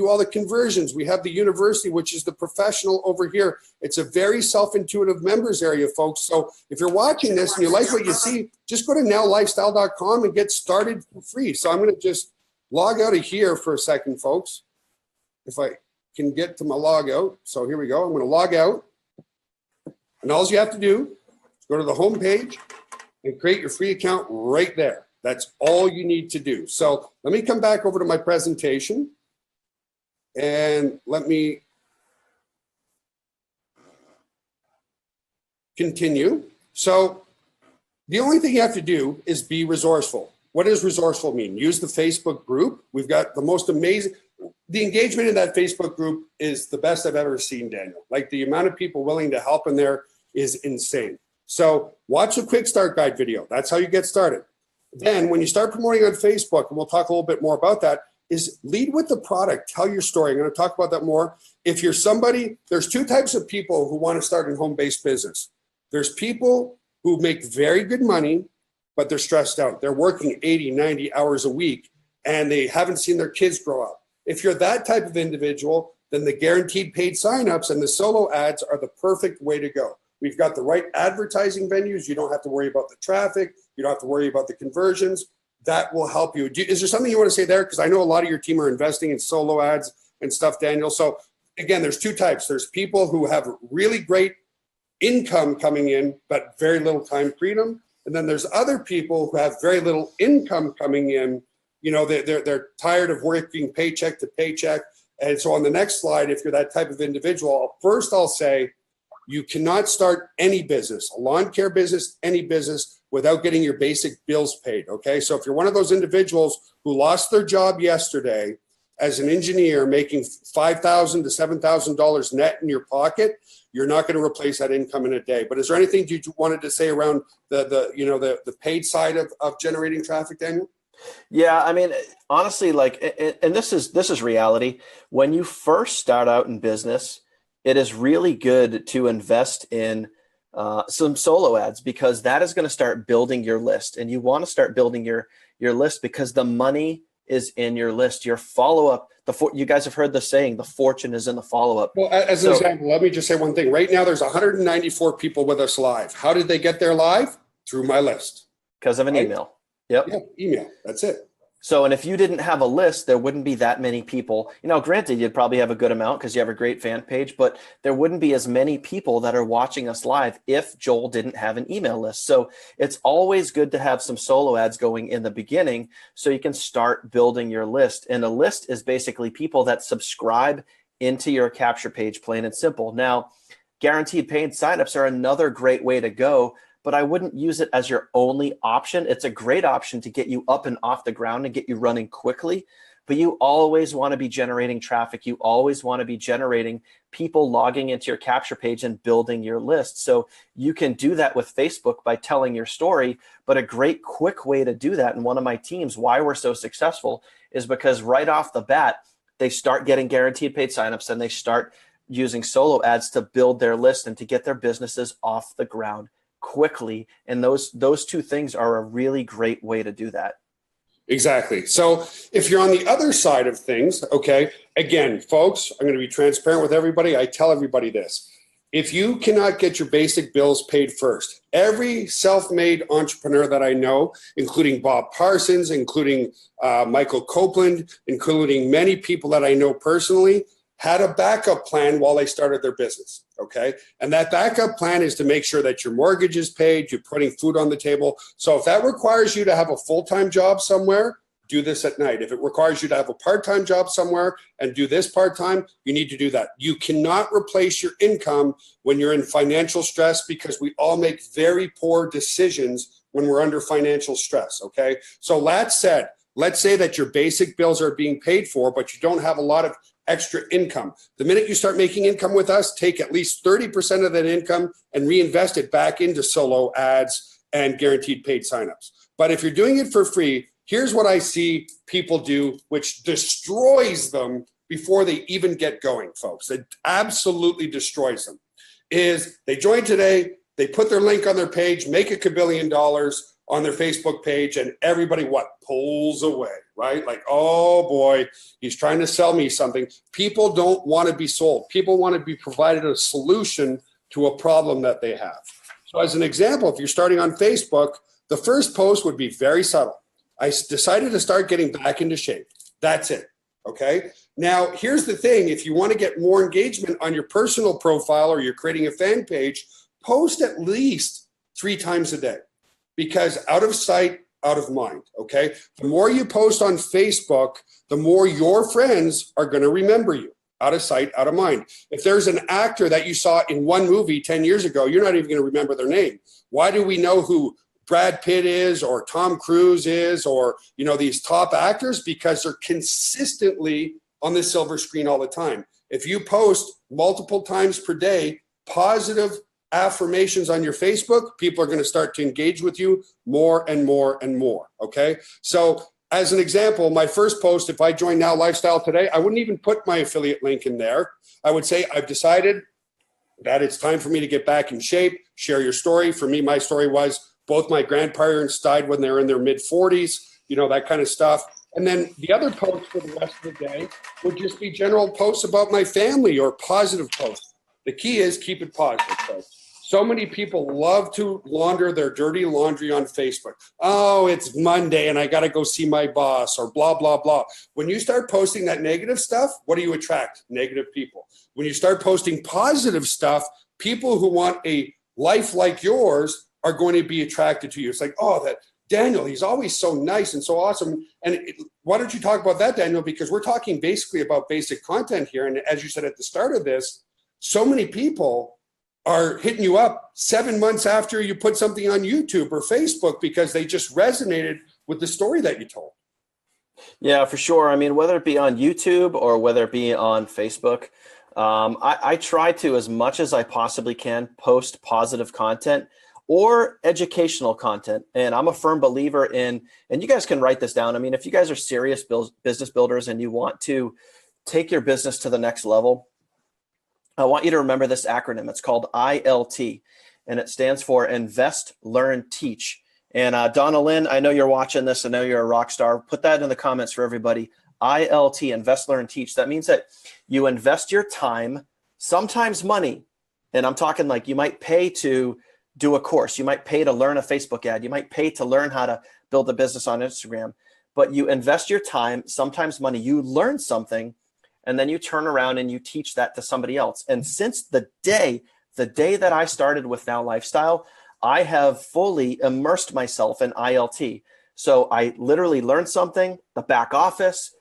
all the conversions. We have the university, which is the professional over here. It's a very self-intuitive members area, folks. So if you're watching this and you like what you see, just go to nowlifestyle.com and get started for free. So I'm going to just log out of here for a second, folks. If I can get to my log out. So here we go. I'm going to log out. And all you have to do is go to the home page and create your free account right there. That's all you need to do. So let me come back over to my presentation and let me continue. So the only thing you have to do is be resourceful. What does resourceful mean? Use the Facebook group. We've got the most amazing, the engagement in that Facebook group is the best I've ever seen, Daniel. Like, the amount of people willing to help in there is insane. So watch a quick start guide video. That's how you get started. Then when you start promoting on Facebook, and we'll talk a little bit more about that, is lead with the product. Tell your story. I'm going to talk about that more. If you're somebody, there's 2 types of people who want to start a home-based business. There's people who make very good money, but they're stressed out. They're working 80, 90 hours a week, and they haven't seen their kids grow up. If you're that type of individual, then the guaranteed paid signups and the solo ads are the perfect way to go. We've got the right advertising venues. You don't have to worry about the traffic. You don't have to worry about the conversions. That will help you. Is there something you want to say there? Because I know a lot of your team are investing in solo ads and stuff, Daniel. So again, there's 2 types. There's people who have really great income coming in, but very little time freedom. And then there's other people who have very little income coming in. You know, they're tired of working paycheck to paycheck. And so on the next slide, if you're that type of individual, first I'll say, you cannot start any business, a lawn care business, any business, without getting your basic bills paid, okay? So if you're one of those individuals who lost their job yesterday as an engineer making $5,000 to $7,000 net in your pocket, you're not going to replace that income in a day. But is there anything you wanted to say around the paid side of generating traffic, Daniel? Yeah, I mean, honestly, and this is reality. When you first start out in business, it is really good to invest in some solo ads because that is going to start building your list, and you want to start building your list because the money is in your list. Your follow up, you guys have heard the saying, the fortune is in the follow up. Well, as an So, example, let me just say one thing. Right now, there's 194 people with us live. How did they get there live? Through my list. because of an Right? email. Yep. Yeah, email. That's it. So, and if you didn't have a list, there wouldn't be that many people. Granted, you'd probably have a good amount because you have a great fan page, but there wouldn't be as many people that are watching us live if Joel didn't have an email list. So it's always good to have some solo ads going in the beginning so you can start building your list. And a list is basically people that subscribe into your capture page, plain and simple. Now, guaranteed paid signups are another great way to go, but I wouldn't use it as your only option. It's a great option to get you up and off the ground and get you running quickly, but you always want to be generating traffic. You always want to be generating people logging into your capture page and building your list. So you can do that with Facebook by telling your story, but a great quick way to do that in one of my teams, why we're so successful, is because right off the bat, they start getting guaranteed paid signups and they start using solo ads to build their list and to get their businesses off the ground quickly. And those two things are a really great way to do that. Exactly. So if you're on the other side of things, okay, again, folks, I'm going to be transparent with everybody. I tell everybody this. If you cannot get your basic bills paid first, every self-made entrepreneur that I know, including Bob Parsons, including Michael Copeland, including many people that I know personally, had a backup plan while they started their business, okay? And that backup plan is to make sure that your mortgage is paid, you're putting food on the table. So if that requires you to have a full-time job somewhere, do this at night. If it requires you to have a part-time job somewhere and do this part-time, you need to do that. You cannot replace your income when you're in financial stress because we all make very poor decisions when we're under financial stress, okay? So that said, let's say that your basic bills are being paid for, but you don't have a lot of extra income. The minute you start making income with us, take at least 30% of that income and reinvest it back into solo ads and guaranteed paid signups. But if you're doing it for free, here's what I see people do, which destroys them before they even get going, folks. It absolutely destroys them. Is they join today, they put their link on their page, make $1 kabillion on their Facebook page, and everybody pulls away, right? Like, oh boy, he's trying to sell me something. People don't want to be sold. People want to be provided a solution to a problem that they have. So as an example, if you're starting on Facebook, the first post would be very subtle. I decided to start getting back into shape. That's it, okay? Now, here's the thing. If you want to get more engagement on your personal profile or you're creating a fan page, post at least 3 times a day. Because out of sight, out of mind, okay? The more you post on Facebook, the more your friends are going to remember you. Out of sight, out of mind. If there's an actor that you saw in one movie 10 years ago, you're not even going to remember their name. Why do we know who Brad Pitt is or Tom Cruise is or, these top actors? Because they're consistently on the silver screen all the time. If you post multiple times per day, positive affirmations on your Facebook, people are going to start to engage with you more and more and more, okay? So as an example, my first post, if I joined NOWLifestyle today, I wouldn't even put my affiliate link in there. I would say, I've decided that it's time for me to get back in shape, share your story. For me, my story was both my grandparents died when they were in their mid-40s, that kind of stuff. And then the other posts for the rest of the day would just be general posts about my family or positive posts. The key is keep it positive, folks. So many people love to launder their dirty laundry on Facebook. Oh, it's Monday and I got to go see my boss or blah, blah, blah. When you start posting that negative stuff, what do you attract? Negative people. When you start posting positive stuff, people who want a life like yours are going to be attracted to you. It's like, oh, that Daniel, he's always so nice and so awesome. And why don't you talk about that, Daniel? Because we're talking basically about basic content here. And as you said at the start of this, so many people are hitting you up 7 months after you put something on YouTube or Facebook because they just resonated with the story that you told. Yeah, for sure. I mean, whether it be on YouTube or whether it be on Facebook, I try to, as much as I possibly can, post positive content or educational content. And I'm a firm believer in, and you guys can write this down. I mean, if you guys are serious business builders and you want to take your business to the next level, I want you to remember this acronym. It's called ILT, and it stands for Invest, Learn, Teach. And Donna Lynn, I know you're watching this. I know you're a rock star. Put that in the comments for everybody. ILT, Invest, Learn, Teach. That means that you invest your time, sometimes money, and I'm talking like you might pay to do a course. You might pay to learn a Facebook ad. You might pay to learn how to build a business on Instagram. But you invest your time, sometimes money. You learn something, and then you turn around and you teach that to somebody else. And since the day that I started with Now Lifestyle, I have fully immersed myself in ILT. So I literally learned something, the back office,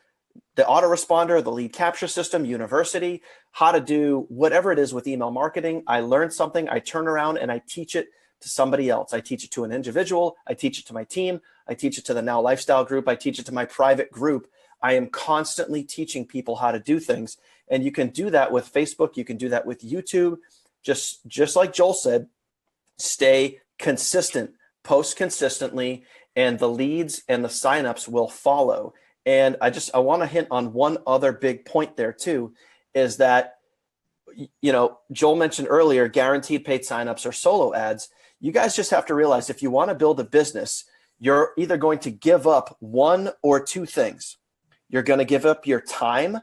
the autoresponder, the lead capture system, university, how to do whatever it is with email marketing. I learned something, I turn around and I teach it to somebody else. I teach it to an individual, I teach it to my team, I teach it to the Now Lifestyle group, I teach it to my private group. I am constantly teaching people how to do things. And you can do that with Facebook, you can do that with YouTube. Just like Joel said, stay consistent, post consistently, and the leads and the signups will follow. And I want to hint on one other big point there too, is that, Joel mentioned earlier, guaranteed paid signups or solo ads. You guys just have to realize if you want to build a business, you're either going to give up one or two things. You're going to give up your time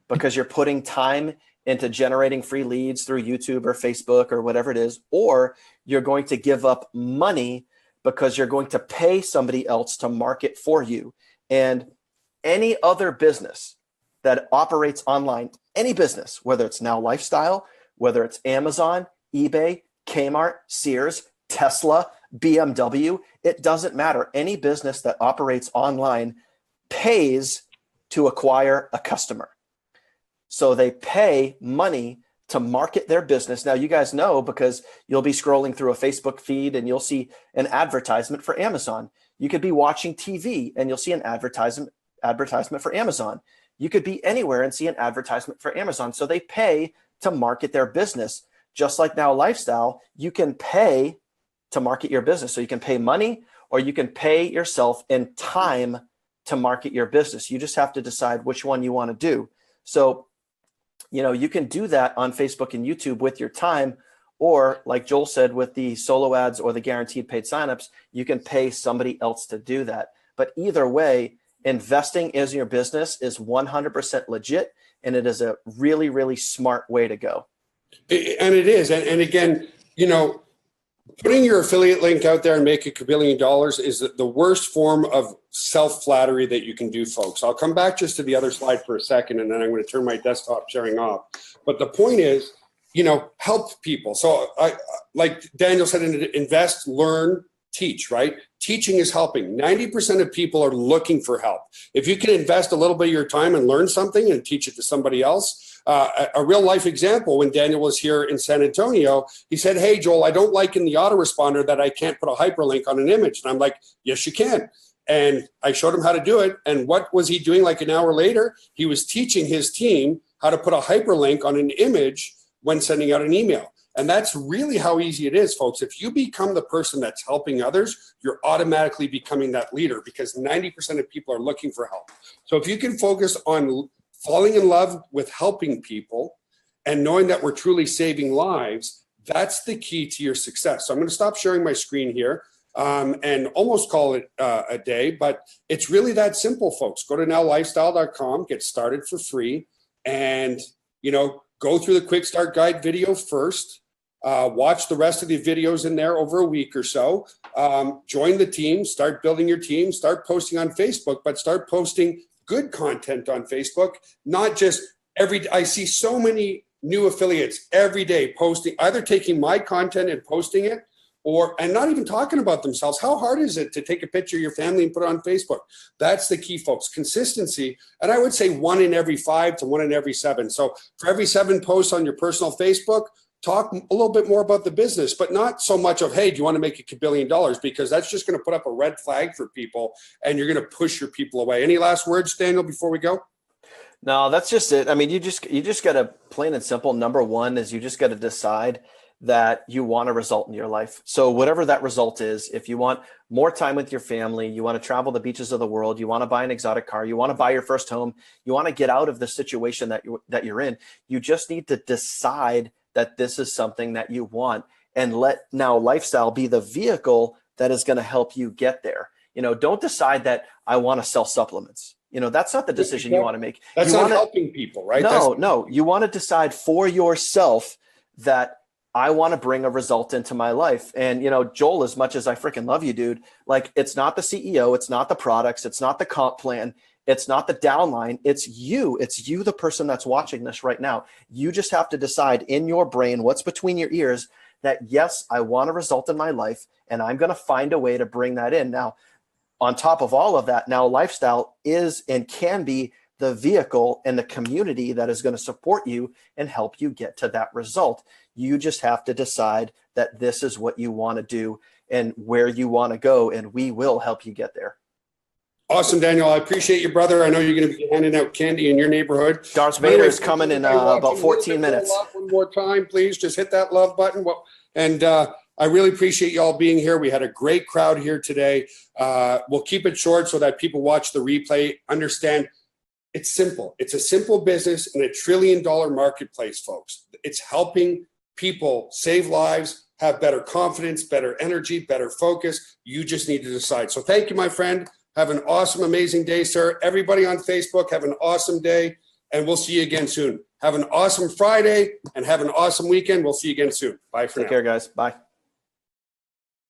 because you're putting time into generating free leads through YouTube or Facebook or whatever it is, or you're going to give up money because you're going to pay somebody else to market for you. And any other business that operates online, any business, whether it's Now Lifestyle, whether it's Amazon, eBay, Kmart, Sears, Tesla, BMW, it doesn't matter. Any business that operates online pays to acquire a customer. So they pay money to market their business. Now, you guys know because you'll be scrolling through a Facebook feed and you'll see an advertisement for Amazon. You could be watching TV and you'll see an advertisement for Amazon. You could be anywhere and see an advertisement for Amazon. So they pay to market their business. Just like Now Lifestyle, you can pay to market your business. So you can pay money or you can pay yourself in time to market your business. You just have to decide which one you want to do. So, you can do that on Facebook and YouTube with your time, or like Joel said, with the solo ads or the guaranteed paid signups, you can pay somebody else to do that. But either way, investing in your business is 100% legit, and it is a really, really smart way to go. And it is. And again, putting your affiliate link out there and making $1 billion is the worst form of self-flattery that you can do, folks. I'll come back just to the other slide for a second, and then I'm going to turn my desktop sharing off. But the point is, help people. So like Daniel said, invest, learn, teach, right? Teaching is helping. 90% of people are looking for help. If you can invest a little bit of your time and learn something and teach it to somebody else, a real life example, when Daniel was here in San Antonio, he said, "Hey, Joel, I don't like in the autoresponder that I can't put a hyperlink on an image." And I'm like, "Yes, you can." And I showed him how to do it. And what was he doing like an hour later? He was teaching his team how to put a hyperlink on an image when sending out an email. And that's really how easy it is, folks. If you become the person that's helping others, you're automatically becoming that leader because 90% of people are looking for help. So if you can focus on falling in love with helping people and knowing that we're truly saving lives, that's the key to your success. So I'm going to stop sharing my screen here and almost call it a day, but it's really that simple, folks. Go to nowlifestyle.com, get started for free, and go through the quick start guide video first. Watch the rest of the videos in there over a week or so. Join the team, start building your team, start posting on Facebook, but start posting good content on Facebook, not just I see so many new affiliates every day posting, either taking my content and posting it and not even talking about themselves. How hard is it to take a picture of your family and put it on Facebook? That's the key, folks. Consistency. And I would say 1 in every 5 to 1 in every 7. So for every 7 posts on your personal Facebook, talk a little bit more about the business, but not so much of, hey, do you want to make $1 billion? Because that's just going to put up a red flag for people and you're going to push your people away. Any last words, Daniel, before we go? No, that's just it. I mean, you just got to, plain and simple, number one is you just got to decide that you want a result in your life. So whatever that result is, if you want more time with your family, you want to travel the beaches of the world, you want to buy an exotic car, you want to buy your first home, you want to get out of the situation that you're in, you just need to decide that this is something that you want, and let NOWLifestyle be the vehicle that is going to help you get there. Don't decide that I want to sell supplements. That's not the decision you want to make. That's not helping people, right? No. You want to decide for yourself that I want to bring a result into my life. And, Joel, as much as I freaking love you, dude, like, it's not the CEO, it's not the products, it's not the comp plan, it's not the downline, it's you, the person that's watching this right now. You just have to decide in your brain, what's between your ears, that yes, I want a result in my life, and I'm going to find a way to bring that in. Now, on top of all of that, NOWLifestyle is and can be the vehicle and the community that is going to support you and help you get to that result. You just have to decide that this is what you want to do and where you want to go, and we will help you get there. Awesome, Daniel. I appreciate you, brother. I know you're going to be handing out candy in your neighborhood. Darth Vader is coming in about 14 minutes. One more time, please. Just hit that love button. And I really appreciate you all being here. We had a great crowd here today. We'll keep it short so that people watch the replay understand it's simple. It's a simple business in a $1 trillion marketplace, folks. It's helping people save lives, have better confidence, better energy, better focus. You just need to decide. So thank you, my friend. Have an awesome, amazing day, sir. Everybody on Facebook, have an awesome day, and we'll see you again soon. Have an awesome Friday and have an awesome weekend. We'll see you again soon. Bye for now. Take care, guys. Bye.